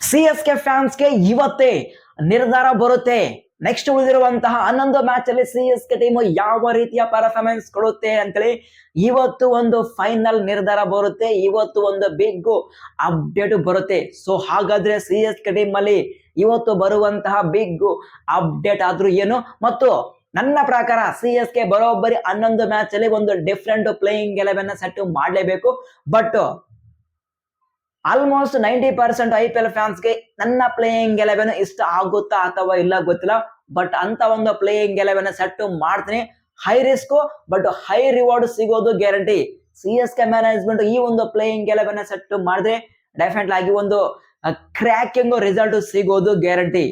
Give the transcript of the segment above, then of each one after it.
C S K ಫ್ಯಾನ್ಸ್ಗೆ ಇವತ್ತೇ ನಿರ್ಧಾರ ಬರುತ್ತೆ. ನೆಕ್ಸ್ಟ್ ಉಳಿದಿರುವಂತಹ 11 ಮ್ಯಾಚ್ ಅಲ್ಲಿ ಸಿ ಎಸ್ ಕೆ ಟೀಮ್ ಯಾವ ರೀತಿಯ ಪರ್ಫಾರ್ಮೆನ್ಸ್ ಕೊಡುತ್ತೆ ಅಂತೇಳಿ ಇವತ್ತು ಒಂದು ಫೈನಲ್ ನಿರ್ಧಾರ ಬರುತ್ತೆ. ಇವತ್ತು ಒಂದು ಬಿಗ್ ಅಪ್ಡೇಟ್ ಬರುತ್ತೆ. ಸೊ ಹಾಗಾದ್ರೆ ಸಿ ಎಸ್ ಕೆ ಟೀಮ್ ಅಲ್ಲಿ ಇವತ್ತು ಬರುವಂತಹ ಬಿಗ್ ಅಪ್ಡೇಟ್ ಆದ್ರೂ ಏನು, ಮತ್ತು ನನ್ನ ಪ್ರಕಾರ ಸಿ ಎಸ್ ಕೆ ಬರೋಬ್ಬರಿ 11 ಮ್ಯಾಚ್ ಅಲ್ಲಿ ಒಂದು ಡಿಫ್ರೆಂಟ್ ಪ್ಲೇಯಿಂಗ್ 11 ಸೆಟ್ ಮಾಡಲೇಬೇಕು. ಬಟ್ ಆಲ್ಮೋಸ್ಟ್ 90% IPL ಫ್ಯಾನ್ಸ್ಗೆ ನನ್ನ ಪ್ಲೇಯಿಂಗ್ 11 ಇಷ್ಟ ಆಗುತ್ತಾ ಅಥವಾ ಇಲ್ಲ ಗೊತ್ತಿಲ್ಲ. ಬಟ್ ಅಂತ ಒಂದು ಪ್ಲೇಯಿಂಗ್ 11 ಸೆಟ್ ಮಾಡ್ತೀನಿ. High risk but high reward ಸಿಗೋದು guarantee. C S K management ಈ ಒಂದು ಪ್ಲೇಯಿಂಗ್ 11 ಸೆಟ್ ಮಾಡಿದ್ರೆ ಡೆಫಿನೆಟ್ ಆಗಿ ಒಂದು ಕ್ರ್ಯಾಕಿಂಗ್ ರಿಸಲ್ಟ್ ಸಿಗೋದು ಗ್ಯಾರಂಟಿ.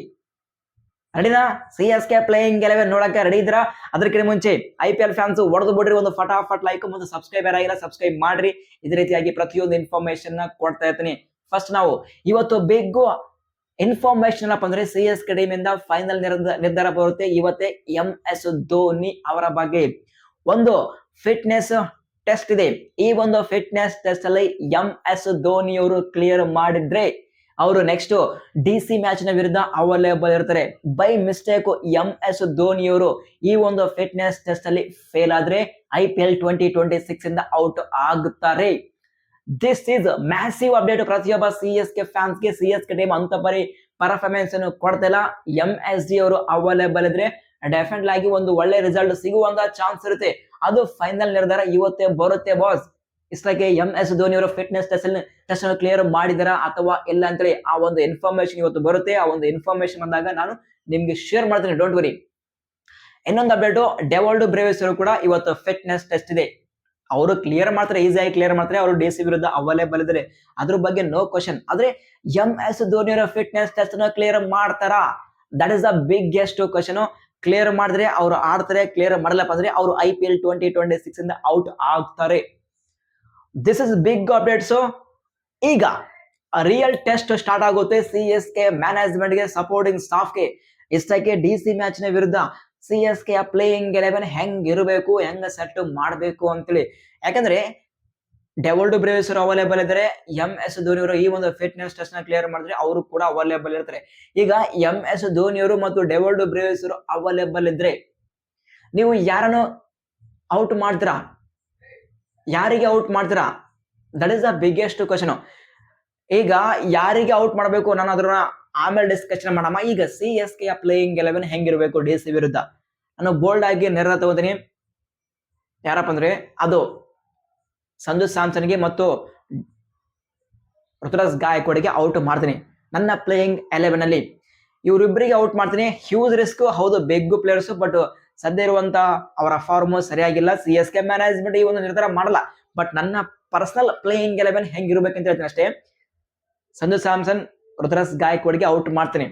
ರೆಡಿನಾ? ಸಿ ಎಸ್ ಕೆ ಪ್ಲೇಯಿಂಗ್ 11 ನೋಡಕ್ಕೆ ರೆಡಿ ಇದ್ರ? ಅದಕ್ಕಿಂತ ಮುಂಚೆ IPL ಫ್ಯಾನ್ಸ್ ಹೊಡೆದು ಬಿಡ್ರಿ ಒಂದು ಫಟಾಫಟ್ ಲೈಕ್ ಮತ್ತು ಸಬ್ಸ್ಕ್ರೈಬರ್ ಆಗಿಲ್ಲ, ಸಬ್ಸ್ಕ್ರೈಬ್ ಮಾಡ್ರಿ. ಇದೇ ರೀತಿಯಾಗಿ ಪ್ರತಿಯೊಂದು ಇನ್ಫಾರ್ಮೇಶನ್ ಕೊಡ್ತಾ ಇರ್ತೀನಿ. ಫಸ್ಟ್ ನಾವು ಇವತ್ತು ಬಿಗ್ ಇನ್ಫಾರ್ಮೇಶನ್ ಏನಪ್ಪ ಅಂದ್ರೆ ಸಿ ಎಸ್ ಕೆ ಟೀಮ್ ಇಂದ ಫೈನಲ್ ನಿರ್ಧಾರ ಬರುತ್ತೆ. ಇವತ್ತೇ MS ಧೋನಿ ಅವರ ಬಗ್ಗೆ ಒಂದು ಫಿಟ್ನೆಸ್ ಟೆಸ್ಟ್ ಇದೆ. ಈ ಒಂದು ಫಿಟ್ನೆಸ್ ಟೆಸ್ಟ್ ಅಲ್ಲಿ MS ಧೋನಿ ಅವರು ಕ್ಲಿಯರ್ ಮಾಡಿದ್ರೆ ಅವರು ನೆಕ್ಸ್ಟ್ DC ಮ್ಯಾಚ್ ನ ವಿರುದ್ಧ ಅವೈಲೇಬಲ್ ಇರ್ತಾರೆ. ಬೈ ಮಿಸ್ಟೇಕ್ MS ಧೋನಿ ಅವರು ಈ ಒಂದು ಫಿಟ್ನೆಸ್ ಟೆಸ್ಟ್ ಅಲ್ಲಿ ಫೇಲ್ ಆದ್ರೆ IPL 2026 ಇಂದ ಔಟ್ ಆಗುತ್ತಾರೆ. This is massive update. ಪ್ರತಿಯೊಬ್ಬ CSK ಫ್ಯಾನ್ಸ್ ಗೆ CSK ಟೀಮ್ ಅಂತ ಬರೀ ಪರ್ಫಾರ್ಮೆನ್ಸ್ ಅನ್ನು ಕೊಡ್ತಿಲ್ಲ. MSD ಅವರು ಅವೈಲೇಬಲ್ ಇದ್ರೆ ಡೆಫಿನೆಟ್ ಆಗಿ ಒಂದು ಒಳ್ಳೆ ರಿಸಲ್ಟ್ ಸಿಗುವಂತ ಚಾನ್ಸ್ ಇರುತ್ತೆ. ಅದು ಫೈನಲ್ ನಿರ್ಧಾರ ಇವತ್ತೇ ಬರುತ್ತೆ ಬಾಸ್. ಇಷ್ಟಕ್ಕೆ MS ಧೋನಿ ಅವರು ಫಿಟ್ನೆಸ್ ಟೆಸ್ಟ್ ಅನ್ನು ಕ್ಲಿಯರ್ ಮಾಡಿದಾರ ಅಥವಾ ಇಲ್ಲ ಅಂತೇಳಿ ಆ ಒಂದು ಇನ್ಫಾರ್ಮೇಶನ್ ಇವತ್ತು ಬರುತ್ತೆ. ಆ ಒಂದು ಇನ್ಫಾರ್ಮೇಶನ್ ಬಂದಾಗ ನಾನು ನಿಮ್ಗೆ ಶೇರ್ ಮಾಡ್ತೀನಿ, ಡೋಂಟ್ ವರಿ. ಇನ್ನೊಂದು ಅಪ್ಡೇಟ್, ಡೆವಾಲ್ಡ್ ಬ್ರೇವಿಸ್ ಅವರು ಕೂಡ ಇವತ್ತು ಫಿಟ್ನೆಸ್ ಟೆಸ್ಟ್ ಇದೆ. ಅವರು ಕ್ಲಿಯರ್ ಮಾಡ್ತಾರೆ, ಈಸಿಯಾಗಿ ಕ್ಲಿಯರ್ ಮಾಡ್ತಾರೆ. ಅವರು DC ವಿರುದ್ಧ ಅವೈಲೇಬಲ್ ಇದ್ದಾರೆ, ಅದ್ರ ಬಗ್ಗೆ ನೋ ಕ್ವಶನ್. ಆದ್ರೆ MS ಧೋನಿ ಅವರ ಫಿಟ್ನೆಸ್ ಟೆಸ್ಟ್ ಅನ್ನು ಕ್ಲಿಯರ್ ಮಾಡ್ತಾರಾ? That is the biggest question. Clear ಮಾಡಿದ್ರೆ ಅವರು ಆಡ್ತಾರೆ, ಕ್ಲಿಯರ್ ಮಾಡಲಪ್ಪ ಅಂದ್ರೆ ಅವರು IPL 2026 ಇಂದ ಔಟ್ ಆಗ್ತಾರೆ. This is big updates. ಈಗ ರಿಯಲ್ ಟೆಸ್ಟ್ ಸ್ಟಾರ್ಟ್ ಆಗುತ್ತೆ CSK ಮ್ಯಾನೇಜ್ಮೆಂಟ್ ಗೆ, ಸಪೋರ್ಟಿಂಗ್ ಸ್ಟಾಫ್ ಗೆ. ಇಷ್ಟಕ್ಕೆ DC ಮ್ಯಾಚ್ ನ ವಿರುದ್ಧ CSK ಪ್ಲೇಯಿಂಗ್ 11 ಹೆಂಗ್ ಇರಬೇಕು, ಹೆಂಗ್ ಸೆಟ್ ಮಾಡಬೇಕು ಅಂತೇಳಿ. ಯಾಕಂದ್ರೆ ಡೆವಾಲ್ಡ್ ಬ್ರೇವಿಸ್ ಅವರು ಅವೈಲೇಬಲ್ ಇದ್ದಾರೆ, MS ಧೋನಿ ಅವರು ಈ ಒಂದು ಫಿಟ್ನೆಸ್ ಟೆಸ್ಟ್ ನ ಕ್ಲಿಯರ್ ಮಾಡಿದ್ರೆ ಅವರು ಕೂಡ ಅವೈಲೇಬಲ್ ಇರ್ತಾರೆ. ಈಗ MS ಧೋನಿ ಅವರು ಮತ್ತು ಡೆವಾಲ್ಡ್ ಬ್ರೇವಿಸ್ ಅವರು ಅವೈಲೇಬಲ್ ಇದ್ರೆ ನೀವು ಯಾರನ್ನು ಔಟ್ ಮಾಡ್ತೀರಾ? ಯಾರಿಗೆ ಔಟ್ ಮಾಡ್ತೀರಾ? That is the biggest question. ಈಗ ಯಾರಿಗೆ ಔಟ್ ಮಾಡಬೇಕು ನಾನು ಅದನ್ನ ಆಮೇಲೆ ಡಿಸ್ಕಷನ್ ಮಾಡಮ್ಮ. ಈಗ CSK ಪ್ಲೇಯಿಂಗ್ 11 ಹೆಂಗಿರ್ಬೇಕು DC ವಿರುದ್ಧ ನಾನು ಬೋಲ್ಡ್ ಆಗಿ ನಿರ್ಧಾರ ತಗೋತೀನಿ. ಯಾರಪ್ಪ ಅಂದ್ರೆ ಅದು ಸಂಜು ಸ್ಯಾಮ್ಸನ್ಗೆ ಮತ್ತು ಋತುರಾಜ್ ಗಾಯಕ್ವಾಡ್ಗೆ ಔಟ್ ಮಾಡ್ತೀನಿ ನನ್ನ ಪ್ಲೇಯಿಂಗ್ 11 ಅಲ್ಲಿ. ಇವರಿಬ್ಬರಿಗೆ ಔಟ್ ಮಾಡ್ತೀನಿ. ಹ್ಯೂಜ್ ರಿಸ್ಕ್, ಹೌದು, ಬಿಗ್ ಪ್ಲೇಯರ್ಸ್. ಬಟ್ ಸದ್ಯ ಇರುವಂತ ಅವರ ಫಾರ್ಮ್ ಸರಿಯಾಗಿಲ್ಲ. CSK ಮ್ಯಾನೇಜ್ಮೆಂಟ್ ಈ ಒಂದು ನಿರ್ಧಾರ ಮಾಡಲ್ಲ. ಬಟ್ ನನ್ನ ಪರ್ಸನಲ್ ಪ್ಲೇಯಿಂಗ್ 11 ಹೆಂಗಿರ್ಬೇಕಂತ ಹೇಳ್ತೀನಿ ಅಷ್ಟೇ. ಸಂಜು ಸ್ಯಾಮ್ಸನ್, ಋತುರಾಜ್ ಗಾಯಕ್ವಾಡ್ಗೆ ಔಟ್ ಮಾಡ್ತೀನಿ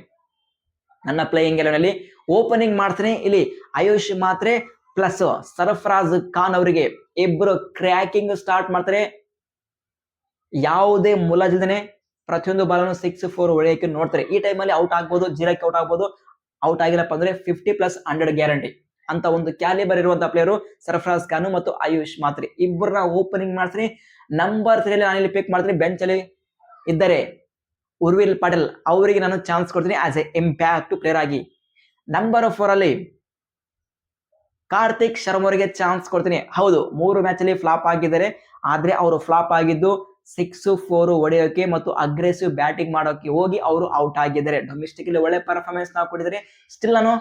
ನನ್ನ ಪ್ಲೇಯಿಂಗ್ 11 ಅಲ್ಲಿ. ಓಪನಿಂಗ್ ಮಾಡ್ತೀನಿ ಇಲ್ಲಿ ಆಯುಷ್ ಮಾತ್ರೆ ಪ್ಲಸ್ ಸರ್ಫರಾಜ್ ಖಾನ್ ಅವರಿಗೆ. ಇಬ್ರು ಕ್ರ್ಯಾಕಿಂಗ್ ಸ್ಟಾರ್ಟ್ ಮಾಡ್ತಾರೆ. ಯಾವುದೇ ಮುಲಾಜಿಲ್ದೇನೆ ಪ್ರತಿಯೊಂದು ಬಾಲನ್ನು 6-4 ಹೊಡೆಯಕ್ಕೆ ನೋಡ್ತಾರೆ. ಈ ಟೈಮಲ್ಲಿ ಔಟ್ ಆಗ್ಬೋದು, 0ಕ್ಕೆ ಔಟ್ ಆಗ್ಬೋದು. ಔಟ್ ಆಗಿಲ್ಲಪ್ಪ ಅಂದ್ರೆ 50+100 ಗ್ಯಾರಂಟಿ ಅಂತ ಒಂದು ಕ್ಯಾಲಿಬರ್ ಇರುವಂತಹ ಪ್ಲೇಯರು ಸರ್ಫರಾಜ್ ಖಾನ್ ಮತ್ತು ಆಯುಷ್ ಮಾತ್ರೆ. ಇಬ್ಬರನ್ನ ಓಪನಿಂಗ್ ಮಾಡ್ತೀನಿ. ನಂಬರ್ 3 ಅಲ್ಲಿ ನಾನಿಲ್ಲಿ ಪಿಕ್ ಮಾಡ್ತೀನಿ. ಬೆಂಚ್ ಅಲ್ಲಿ ಇದ್ದರೆ ಉರ್ವಿಲ್ ಪಟೇಲ್ ಅವರಿಗೆ ನಾನು ಚಾನ್ಸ್ ಕೊಡ್ತೀನಿ ಆಸ್ ಎ ಇಂಪ್ಯಾಕ್ಟ್ ಪ್ಲೇಯರ್ ಆಗಿ. ನಂಬರ್ 4 ಅಲ್ಲಿ ಕಾರ್ತಿಕ್ ಶರ್ಮಾ ಅವರಿಗೆ ಚಾನ್ಸ್ ಕೊಡ್ತೀನಿ. ಹೌದು, 3 ಮ್ಯಾಚ್ ಅಲ್ಲಿ ಫ್ಲಾಪ್ ಆಗಿದ್ದಾರೆ. ಆದ್ರೆ ಅವರು ಫ್ಲಾಪ್ ಆಗಿದ್ದು 6-4 ಹೊಡೆಯೋಕೆ ಮತ್ತು ಅಗ್ರೆಸಿವ್ ಬ್ಯಾಟಿಂಗ್ ಮಾಡೋಕೆ ಹೋಗಿ ಅವರು ಔಟ್ ಆಗಿದ್ದಾರೆ. ಡೊಮೆಸ್ಟಿಕ್ ಅಲ್ಲಿ ಒಳ್ಳೆ ಪರ್ಫಾರ್ಮೆನ್ಸ್ ನಾವು ಕೊಟ್ಟಿದ್ದಾರೆ. ಸ್ಟಿಲ್ ನಾನು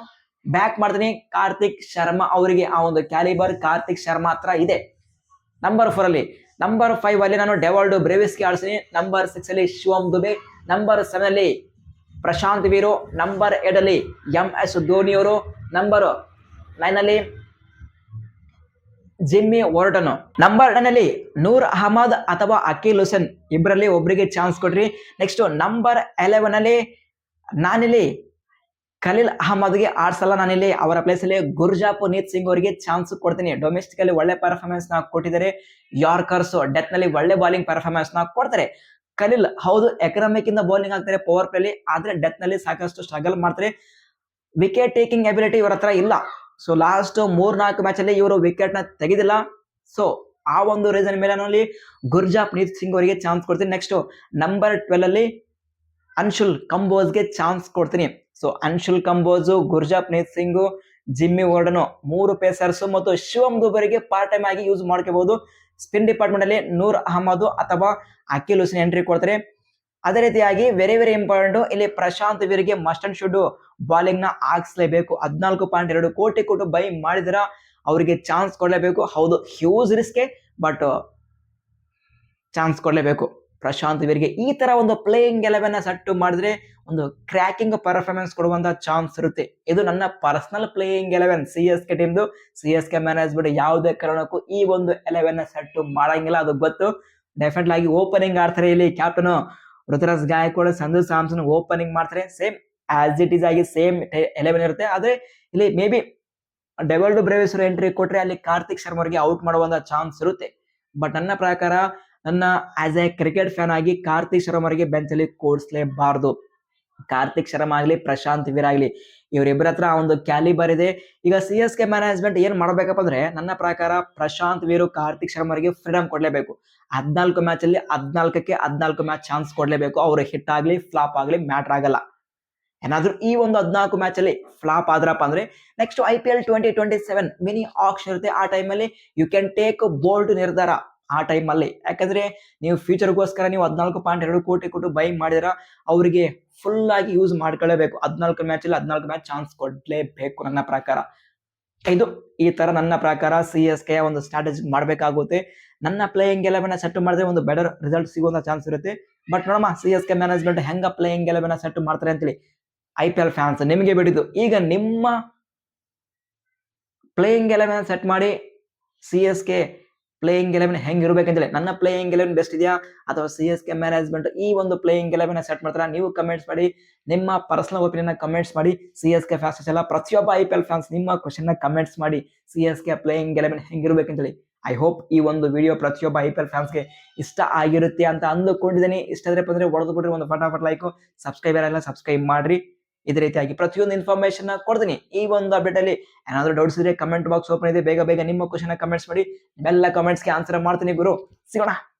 ಬ್ಯಾಕ್ ಮಾಡ್ತೀನಿ ಕಾರ್ತಿಕ್ ಶರ್ಮಾ ಅವರಿಗೆ. ಆ ಒಂದು ಕ್ಯಾಲಿಬರ್ ಕಾರ್ತಿಕ್ ಶರ್ಮಾ ಹತ್ರ ಇದೆ. ನಂಬರ್ 4 ಅಲ್ಲಿ. ನಂಬರ್ 5 ಅಲ್ಲಿ ನಾನು ಡೆವಾಲ್ಡ್ ಬ್ರೇವಿಸ್ಗೆ ಆಡ್ತೀನಿ. ನಂಬರ್ 6 ಅಲ್ಲಿ ಶಿವಮ್ ದುಬೆ. ನಂಬರ್ 7 ಅಲ್ಲಿ ಪ್ರಶಾಂತ್ ವೀರು. ನಂಬರ್ 8 ಅಲ್ಲಿ MS ಧೋನಿ ಅವರು. ನಂಬರ್ 9 ಅಲ್ಲಿ ಜಿಮ್ಮಿ ವಾರ್ಟನ್. ನಂಬರ್ 10 ಅಲ್ಲಿ ನೂರ್ ಅಹಮದ್ ಅಥವಾ ಅಕೀಲ್ ಹುಸೇನ್, ಇಬ್ಬರಲ್ಲಿ ಒಬ್ಬರಿಗೆ ಚಾನ್ಸ್ ಕೊಡ್ರಿ. ನೆಕ್ಸ್ಟ್ ನಂಬರ್ 11 ಅಲ್ಲಿ ನಾನಿಲ್ಲಿ ಖಲೀಲ್ ಅಹಮದ್ಗೆ ಆಡ್ಸಲ್ಲ. ನಾನಿಲ್ಲಿ ಅವರ ಪ್ಲೇಸ್ ಅಲ್ಲಿ ಗುರ್ಜಾಪುನೀತ್ ಸಿಂಗ್ ಅವರಿಗೆ ಚಾನ್ಸ್ ಕೊಡ್ತೀನಿ. ಡೊಮೆಸ್ಟಿಕ್ ಅಲ್ಲಿ ಒಳ್ಳೆ ಪರ್ಫಾರ್ಮೆನ್ಸ್ ನ ಕೊಟ್ಟಿದ್ದಾರೆ. ಯಾರ್ಕರ್ಸ್ ಡೆತ್ ನಲ್ಲಿ ಒಳ್ಳೆ ಬಾಲಿಂಗ್ ಪರ್ಫಾರ್ಮೆನ್ಸ್ ನ ಕೊಡ್ತಾರೆ. ಖಲೀಲ್, ಹೌದು, ಎಕನಾಮಿಕ್ ಇಂದ ಬೌಲಿಂಗ್ ಆಗ್ತಾರೆ ಪವರ್ ಪ್ಲೇ ಅಲ್ಲಿ. ಆದ್ರೆ ಡೆತ್ ನಲ್ಲಿ ಸಾಕಷ್ಟು ಸ್ಟ್ರಗಲ್ ಮಾಡ್ತಾರೆ. ವಿಕೆಟ್ ಟೇಕಿಂಗ್ ಎಬಿಲಿಟಿ ಇವರ ಹತ್ರ ಇಲ್ಲ. ಸೊ ಲಾಸ್ಟ್ 3-4 ಮ್ಯಾಚ್ ಅಲ್ಲಿ ಇವರು ವಿಕೆಟ್ ನ ತೆಗೆದಿಲ್ಲ. ಸೊ ಆ ಒಂದು ರೀಸನ್ ಮೇಲೆ ನಾನು ಗುರ್ಜಾಪುನೀತ್ ಸಿಂಗ್ ಅವರಿಗೆ ಚಾನ್ಸ್ ಕೊಡ್ತೀನಿ. ನೆಕ್ಸ್ಟ್ ನಂಬರ್ 12 ಅಲ್ಲಿ ಅನ್ಶುಲ್ ಕಂಬೋಜ್ಗೆ ಚಾನ್ಸ್ ಕೊಡ್ತೀನಿ. So Anshul Kamboj, Gurjapreet Singh, Jimmy Overton 3 pacers ಮತ್ತು ಶಿವಮ್ ದುಬರಿಗೆ ಪಾರ್ಟ್ ಟೈಮ್ ಆಗಿ ಯೂಸ್ ಮಾಡ್ಕೋಬಹುದು. ಸ್ಪಿನ್ ಡಿಪಾರ್ಟ್ಮೆಂಟ್ ಅಲ್ಲಿ ನೂರ್ ಅಹಮದ್ ಅಥವಾ ಅಖಿಲ್ ಹುಸೇನ್ ಎಂಟ್ರಿ ಕೊಡ್ತಾರೆ. ಅದೇ ರೀತಿಯಾಗಿ ವೆರಿ ವೆರಿ ಇಂಪಾರ್ಟೆಂಟ್ ಇಲ್ಲಿ ಪ್ರಶಾಂತ್ ವೀರ್ಗೆ ಮಸ್ಟ್ ಅಂಡ್ ಶುಡ್ ಬಾಲಿಂಗ್ ನ ಹಾಕ್ಸ್ಲೇಬೇಕು. 14.2 ಕೋಟಿ ಕೊಟ್ಟು ಬೈ ಮಾಡಿದ್ರ ಅವರಿಗೆ ಚಾನ್ಸ್ ಕೊಡ್ಲೇಬೇಕು. ಹೌದು, ಹ್ಯೂಜ್ ರಿಸ್ಕೆ, ಬಟ್ ಚಾನ್ಸ್ ಕೊಡ್ಲೇಬೇಕು ಪ್ರಶಾಂತ್ ವೀರ್ಗೆ. ಈ ತರ ಒಂದು ಪ್ಲೇಯಿಂಗ್ 11 ಸೆಟ್ ಮಾಡಿದ್ರೆ ಒಂದು ಕ್ರ್ಯಾಕಿಂಗ್ ಪರ್ಫಾರ್ಮೆನ್ಸ್ ಕೊಡುವಂತ ಚಾನ್ಸ್ ಇರುತ್ತೆ. ಇದು ನನ್ನ personal playing 11 CSK ಟೀಮ್ದು. CSK management ಯಾವುದೇ ಕಾರಣಕ್ಕೂ ಈ ಒಂದು 11 ಸೆಟ್ ಮಾಡಂಗಿಲ್ಲ, ಅದು ಗೊತ್ತು. ಡೆಫಿನೆಟ್ಲಿ ಆಗಿ ಓಪನಿಂಗ್ ಆಡ್ತಾರೆ ಇಲ್ಲಿ ಕ್ಯಾಪ್ಟನ್ ಋತುರಾಜ್ ಗಾಯಕ್ವಾಡ್, ಸಂಜು ಸ್ಯಾಮ್ಸನ್ ಓಪನಿಂಗ್ ಮಾಡ್ತಾರೆ. ಸೇಮ್ ಆಸ್ ಇಟ್ ಈಸ್ ಆಗಿ ಸೇಮ್ 11 ಇರುತ್ತೆ. ಆದ್ರೆ ಇಲ್ಲಿ ಮೇ ಬಿ ಡೆವಲ್ಡ್ ಬ್ರೇವಿಸ್ರು ಎಂಟ್ರಿ ಕೊಟ್ರೆ ಅಲ್ಲಿ ಕಾರ್ತಿಕ್ ಶರ್ಮಾ ಅವರಿಗೆ ಔಟ್ ಮಾಡುವಂತ ಚಾನ್ಸ್ ಇರುತ್ತೆ. ಬಟ್ ನನ್ನ ಪ್ರಕಾರ ನನ್ನ ಆಸ್ ಎ ಕ್ರಿಕೆಟ್ ಫ್ಯಾನ್ ಆಗಿ ಕಾರ್ತಿಕ್ ಶರ್ಮಾ ಅವರಿಗೆ ಬೆಂಚ್ ಅಲ್ಲಿ ಕೂಡಿಸಲೇಬಾರದು. ಕಾರ್ತಿಕ್ ಶರ್ಮಾ ಆಗ್ಲಿ ಪ್ರಶಾಂತ್ ವೀರ್ ಆಗ್ಲಿ ಇವರಿಬ್ಬರ ಹತ್ರ ಒಂದು ಕ್ಯಾಲಿಬರ್ ಇದೆ. ಈಗ CSK ಮ್ಯಾನೇಜ್ಮೆಂಟ್ ಏನ್ ಮಾಡ್ಬೇಕಪ್ಪ ಅಂದ್ರೆ ನನ್ನ ಪ್ರಕಾರ ಪ್ರಶಾಂತ್ ವೀರು ಕಾರ್ತಿಕ್ ಶರ್ಮಾ ಅವರಿಗೆ ಫ್ರೀಡಮ್ ಕೊಡ್ಲೇಬೇಕು. 14 ಮ್ಯಾಚ್ ಅಲ್ಲಿ 14ಕ್ಕೆ 14 ಮ್ಯಾಚ್ ಚಾನ್ಸ್ ಕೊಡ್ಲೇಬೇಕು. ಅವ್ರು ಹಿಟ್ ಆಗ್ಲಿ ಫ್ಲಾಪ್ ಆಗ್ಲಿ ಮ್ಯಾಟರ್ ಆಗಲ್ಲ. ಏನಾದ್ರೂ ಈ ಒಂದು 14 ಮ್ಯಾಚ್ ಅಲ್ಲಿ ಫ್ಲಾಪ್ ಆದ್ರಪ್ಪ ಅಂದ್ರೆ ನೆಕ್ಸ್ಟ್ IPL 2027 ಮಿನಿ ಆಕ್ಷನ್ ಇರುತ್ತೆ. ಆ ಟೈಮಲ್ಲಿ ಯು ಕ್ಯಾನ್ ಟೇಕ್ ಬೋಲ್ಡ್ ನಿರ್ಧಾರ ಆ ಟೈಮ್ ಅಲ್ಲಿ. ಯಾಕಂದ್ರೆ ನೀವು ಫ್ಯೂಚರ್ಗೋಸ್ಕರ ನೀವು 14.2 ಕೋಟಿ ಕೊಟ್ಟು ಬೈ ಮಾಡಿದ್ರ ಅವರಿಗೆ ಫುಲ್ ಆಗಿ ಯೂಸ್ ಮಾಡ್ಕೊಳ್ಳೇಬೇಕು. 14 ಮ್ಯಾಚ್ ಅಲ್ಲಿ 14 ಮ್ಯಾಚ್ ಚಾನ್ಸ್ ಕೊಡ್ಲೇಬೇಕು ನನ್ನ ಪ್ರಕಾರ. ಇದು ಈ ತರ ನನ್ನ ಪ್ರಕಾರ CSK ಒಂದು ಸ್ಟ್ರಾಟಜಿ ಮಾಡ್ಬೇಕಾಗುತ್ತೆ. ನನ್ನ ಪ್ಲೇಯಿಂಗ್ 11 ಸೆಟ್ ಮಾಡಿದ್ರೆ ಒಂದು ಬೆಟರ್ ರಿಸಲ್ಟ್ ಸಿಗುವಂತ ಚಾನ್ಸ್ ಇರುತ್ತೆ. ಬಟ್ ನೋಡಮ್ಮ CSK ಮ್ಯಾನೇಜ್ಮೆಂಟ್ ಹೆಂಗ ಪ್ಲೇಯಿಂಗ್ 11 ಸೆಟ್ ಮಾಡ್ತಾರೆ ಅಂತೇಳಿ. IPL ಫ್ಯಾನ್ಸ್ ನಿಮಗೆ ಬಿಡಿದ್ದು. ಈಗ ನಿಮ್ಮ ಪ್ಲೇಯಿಂಗ್ 11 ಸೆಟ್ ಮಾಡಿ CSK ಪ್ಲೇಯಿಂಗ್ 11 ಹೆಂಗ್ ಇರ್ಬೇಕಂತೇಳಿ. ನನ್ನ ಪ್ಲೇಯಿಂಗ್ 11 ಬೆಸ್ಟ್ ಇದೆಯಾ ಅಥವಾ CSK ಮ್ಯಾನೇಜ್ಮೆಂಟ್ ಈ ಒಂದು ಪ್ಲೇಯಿಂಗ್ 11 ಸೆಟ್ ಮಾಡ್ತಾರ? ನೀವು ಕಮೆಂಟ್ಸ್ ಮಾಡಿ, ನಿಮ್ಮ ಪರ್ಸನಲ್ ಒಪಿನಿಯನ್ ಕಮೆಂಟ್ಸ್ ಮಾಡಿ. CSK ಫ್ಯಾನ್ಸ್ ಎಲ್ಲ ಪ್ರತಿಯೊಬ್ಬ IPL ಫ್ಯಾನ್ಸ್ ನಿಮ್ಮ ಕ್ವಶನ್ ಕಮೆಂಟ್ಸ್ ಮಾಡಿ CSK ಪ್ಲೇಯಿಂಗ್ 11 ಹೆಂಗಿರ್ಬೇಕಂತೇಳಿ. ಐ ಹೋಪ್ ಈ ಒಂದು ವಿಡಿಯೋ ಪ್ರತಿಯೊಬ್ಬ IPL ಫ್ಯಾನ್ಸ್ಗೆ ಇಷ್ಟ ಆಗಿರುತ್ತೆ ಅಂತ ಅಂದುಕೊಂಡಿದ್ದೀನಿ. ಇಷ್ಟ ಆದ್ರೆ ಬಂದ್ರೆ ಹೊಡೆದು ಬಿಡ್ರಿ ಒಂದು ಫಟಾಫಟ್ ಲೈಕ್, ಸಬ್ಸ್ಕ್ರೈಬರ್ ಎಲ್ಲ ಸಬ್ಸ್ಕ್ರೈಬ್ ಮಾಡ್ರಿ. ಇದೇ ರೀತಿಯಾಗಿ ಪ್ರತಿಯೊಂದು ಇನ್ಫಾರ್ಮೇಶನ್ ಕೊಡ್ತೀನಿ. ಈ ಒಂದು ಅಪ್ಡೇಟ್ ಅಲ್ಲಿ ಏನಾದ್ರು ಡೌಟ್ಸ್ ಇದ್ರೆ ಕಮೆಂಟ್ ಬಾಕ್ಸ್ ಓಪನ್ ಇದೆ, ಬೇಗ ಬೇಗ ನಿಮ್ಮ ಕ್ವಶನ್ ಕಮೆಂಟ್ಸ್ ಮಾಡಿ. ನಿಮ್ಮೆಲ್ಲ ಕಮೆಂಟ್ಸ್ಗೆ ಆನ್ಸರ್ ಮಾಡ್ತೀನಿ ಗುರು. ಸಿಗೋಣ.